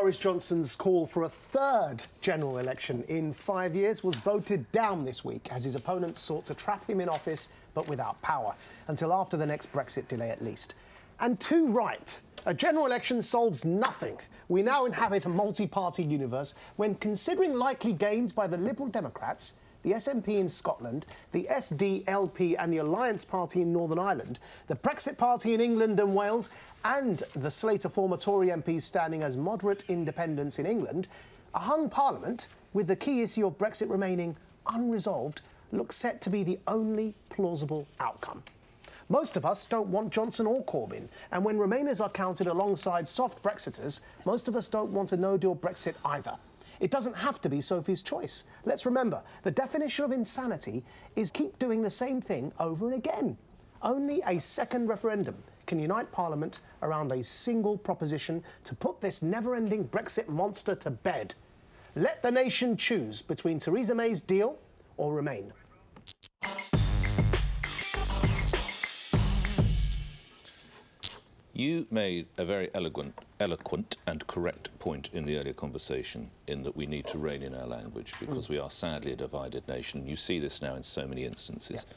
Boris Johnson's call for a third general election in 5 years was voted down this week as his opponents sought to trap him in office, but without power, until after the next Brexit delay at least. And too right. A general election solves nothing. We now inhabit a multi-party universe when, considering likely gains by the Liberal Democrats, the SNP in Scotland, the SDLP and the Alliance Party in Northern Ireland, the Brexit Party in England and Wales, and the slate of former Tory MPs standing as moderate independents in England, a hung parliament, with the key issue of Brexit remaining unresolved, looks set to be the only plausible outcome. Most of us don't want Johnson or Corbyn, and when Remainers are counted alongside soft Brexiters, most of us don't want a no-deal Brexit either. It doesn't have to be Sophie's choice. Let's remember, the definition of insanity is keep doing the same thing over and again. Only a second referendum can unite Parliament around a single proposition to put this never-ending Brexit monster to bed. Let the nation choose between Theresa May's deal or Remain. You made a very eloquent and correct point in the earlier conversation in that we need to rein in our language because we are sadly a divided nation. You see this now in so many instances. Yeah.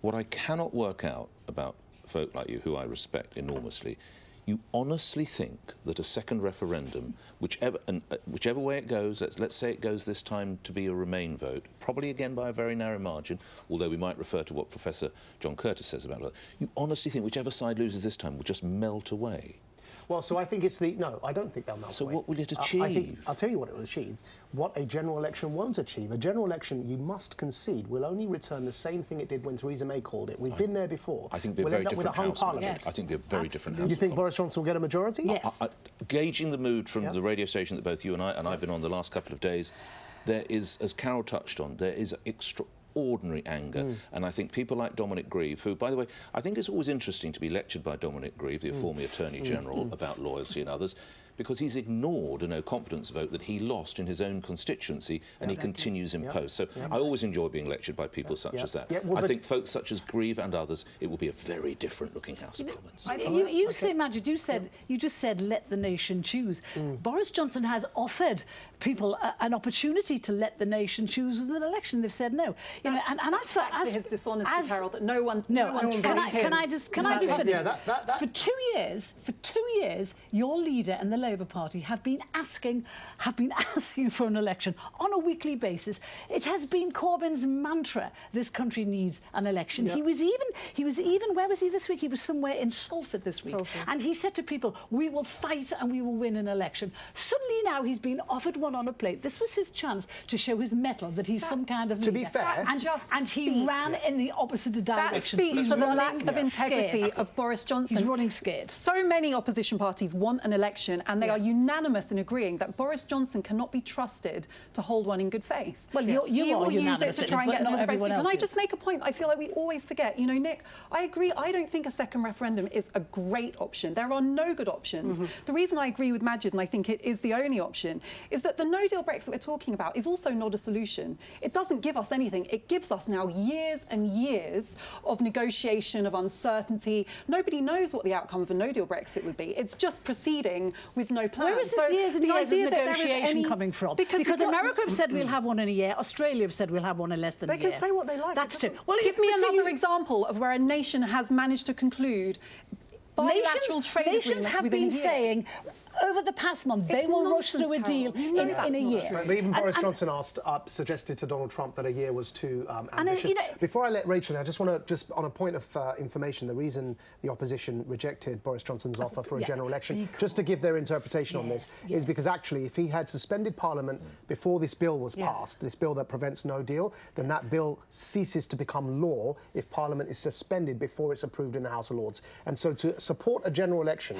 What I cannot work out about folk like you, who I respect enormously, you honestly think that a second referendum, whichever way it goes, let's say it goes this time to be a Remain vote, probably again by a very narrow margin, although we might refer to what Professor John Curtis says about it, you honestly think whichever side loses this time will just melt away? Well, so I think it's the... No, I don't think they'll melt away. So what will it achieve? I'll tell you what it will achieve. What a general election won't achieve. A general election, you must concede, will only return the same thing it did when Theresa May called it. We've been there before. I think we'll very different House of Parliament. Yes. I think we're very different House. You think Boris Johnson will get a majority? Yes. Gauging the mood from the radio station that both you and I've been on the last couple of days, there is, as Carole touched on, there is extraordinary anger, and I think people like Dominic Grieve, who, by the way, I think it's always interesting to be lectured by Dominic Grieve, the former Attorney General, about loyalty and others, because he's ignored a no-confidence vote that he lost in his own constituency, and he continues in post. So I always enjoy being lectured by people such as that. I think folks such as Grieve and others, it will be a very different-looking House of Commons. You say, Maajid, you just said let the nation choose. Boris Johnson has offered people an opportunity to let the nation choose with an election. They've said no. You know, and as for his dishonesty, Carole, that no one can I just finish? For 2 years, your leader and the Labour Party have been asking for an election on a weekly basis. It has been Corbyn's mantra: this country needs an election. He was even where was he this week? He was somewhere in Salford this week, and he said to people, "We will fight and we will win an election." Suddenly now he's been offered one on a plate. This was his chance to show his mettle that he's some kind of leader. To be fair, and he ran in the opposite direction. That speaks for the lack of integrity of Boris Johnson. He's running scared. So many opposition parties want an election, and they are unanimous in agreeing that Boris Johnson cannot be trusted to hold one in good faith. Well, you are unanimous to try and get another Brexit. Can I just make a point? I feel like we always forget. You know, Nick, I agree. I don't think a second referendum is a great option. There are no good options. The reason I agree with Maajid, and I think it is the only option, is that the no-deal Brexit we're talking about is also not a solution. It doesn't give us anything. It gives us now years and years of negotiation, of uncertainty. Nobody knows what the outcome of a no-deal Brexit would be. It's just proceeding with no plan. Where is this years and years of negotiation coming from? Because America have said we'll have one in a year. Australia have said we'll have one in less than a year. They can say what they like. That's true. Well, give me another example of where a nation has managed to conclude bilateral trade agreements nations have within been a year. saying over the past month they will rush through a deal in a year. But even Boris Johnson suggested to Donald Trump that a year was too ambitious. Before I let Rachel in, I just want to, on a point of information, the reason the opposition rejected Boris Johnson's offer for a general election, just to give their interpretation on this, is because actually if he had suspended Parliament before this bill was passed, this bill that prevents no deal, then that bill ceases to become law if Parliament is suspended before it's approved in the House of Lords. And so to support a general election,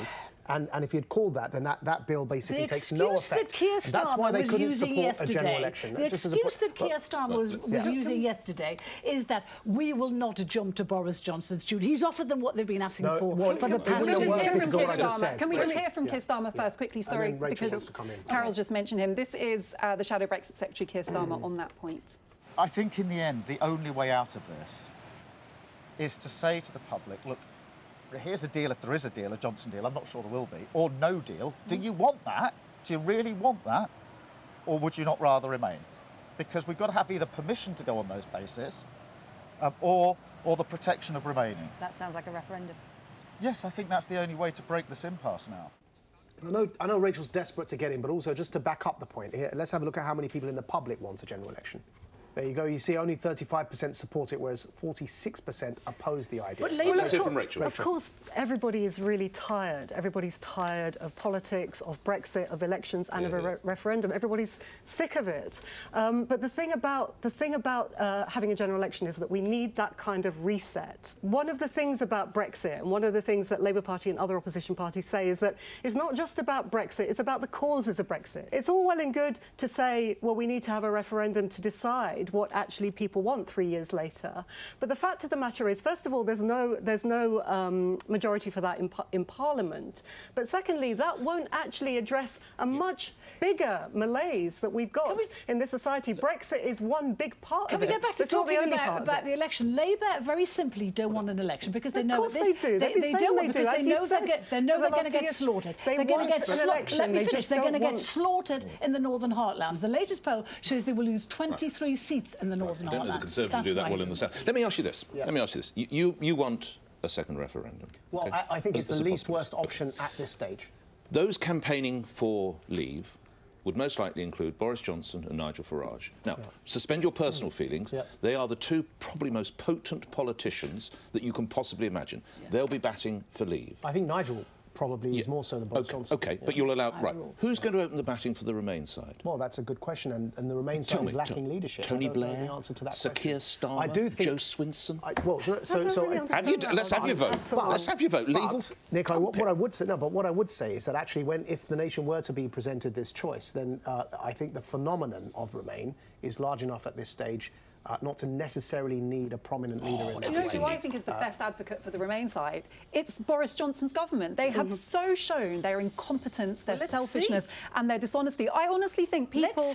and if you'd called that, then that bill basically takes no effect. That's why they couldn't support a general election. The excuse that Keir Starmer was using yesterday is that we will not jump to Boris Johnson's tune. He's offered them what they've been asking for the past 2 years. Can we just hear from Keir Starmer first, quickly? Sorry, because Carole's just mentioned him. This is the Shadow Brexit Secretary, Keir Starmer, on that point. I think in the end, the only way out of this is to say to the public, look, here's a deal, if there is a deal, a Johnson deal, I'm not sure there will be, or no deal. Do you want that? Do you really want that, or would you not rather remain? Because we've got to have either permission to go on those bases, or the protection of remaining. That sounds like a referendum. Yes, I think that's the only way to break this impasse now. I know Rachel's desperate to get in, but also just to back up the point here, let's have a look at how many people in the public want a general election. There you go. You see only 35% support it, whereas 46% oppose the idea. Well, let's hear from Rachel. Of course, everybody is really tired. Everybody's tired of politics, of Brexit, of elections, and of a referendum. Everybody's sick of it. But the thing about having a general election is that we need that kind of reset. One of the things about Brexit, and one of the things that Labour Party and other opposition parties say, is that it's not just about Brexit, it's about the causes of Brexit. It's all well and good to say, well, we need to have a referendum to decide what actually people want 3 years later. But the fact of the matter is, first of all, there's no majority for that in Parliament. But secondly, that won't actually address a much bigger malaise that we've got in this society. Brexit is one big part of it. Can we get back to talking about the election? Labour very simply don't want an election because they know they do. They don't want because they know they're going to get slaughtered. They're going to get slaughtered. Let me finish. They're going to get slaughtered in the Northern Heartland. The latest poll shows they will lose 23 seats in the Northern Heartland. I don't know the Conservatives do that well in the South. Let me ask you this. Let me ask you this. You want a second referendum? Well, okay. I think it's the least worst option at this stage. Those campaigning for leave would most likely include Boris Johnson and Nigel Farage. Now, suspend your personal feelings. They are the two probably most potent politicians that you can possibly imagine. They'll be batting for leave. I think Nigel probably is more so than Boris Johnson. OK, but you'll allow... Right. Who's going to open the batting for the Remain side? Well, that's a good question, and the Remain side is lacking leadership. Tony Blair, the answer to that Sir Keir Starmer, I do think, Joe Swinson. Let's have your vote. Let's have your vote. Nick, what I would say is that actually, if the nation were to be presented this choice, then I think the phenomenon of Remain is large enough at this stage not to necessarily need a prominent leader in it. You know who I think is the best advocate for the Remain side? It's Boris Johnson's government. They have so shown their incompetence, their selfishness and their dishonesty. I honestly think people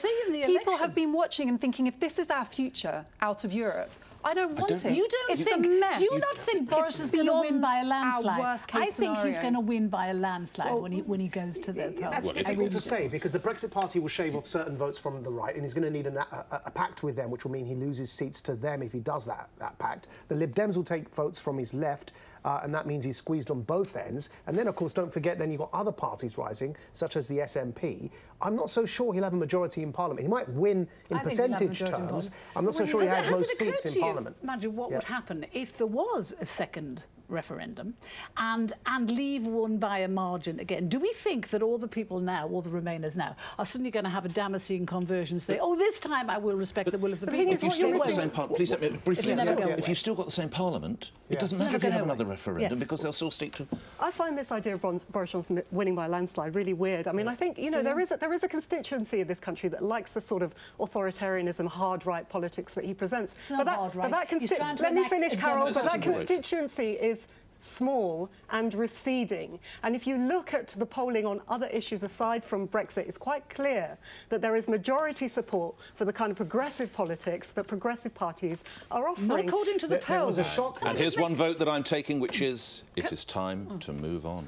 have been watching and thinking, if this is our future out of Europe, I don't want it. You don't it's think? A mess. Do you not think Boris is going to win by a landslide? I think he's going to win by a landslide when he goes to the polls. That's difficult to say because the Brexit Party will shave off certain votes from the right, and he's going to need a pact with them, which will mean he loses seats to them if he does that pact. The Lib Dems will take votes from his left, and that means he's squeezed on both ends. And then, of course, don't forget, then you've got other parties rising, such as the SNP. I'm not so sure he'll have a majority in Parliament. He might win in percentage terms. I'm not so sure he has most seats in Parliament. Imagine what would happen if there was a second referendum and Leave won by a margin again. Do we think that all the people now, all the Remainers now, are suddenly going to have a Damascene conversion and say, oh, this time I will respect the will of the people? If you've still got the same parliament, please let me briefly, if you've still got the same parliament, it doesn't matter if you have another referendum because they'll still stick to... I find this idea of Boris Johnson winning by a landslide really weird. I mean, I think, you know, there is a constituency in this country that likes the sort of authoritarianism, hard right politics that he presents. Let me finish, Carole. But that constituency is small and receding. And if you look at the polling on other issues aside from Brexit, it's quite clear that there is majority support for the kind of progressive politics that progressive parties are offering. Not according to the polls. And here's one vote that I'm taking, which is, it is time to move on.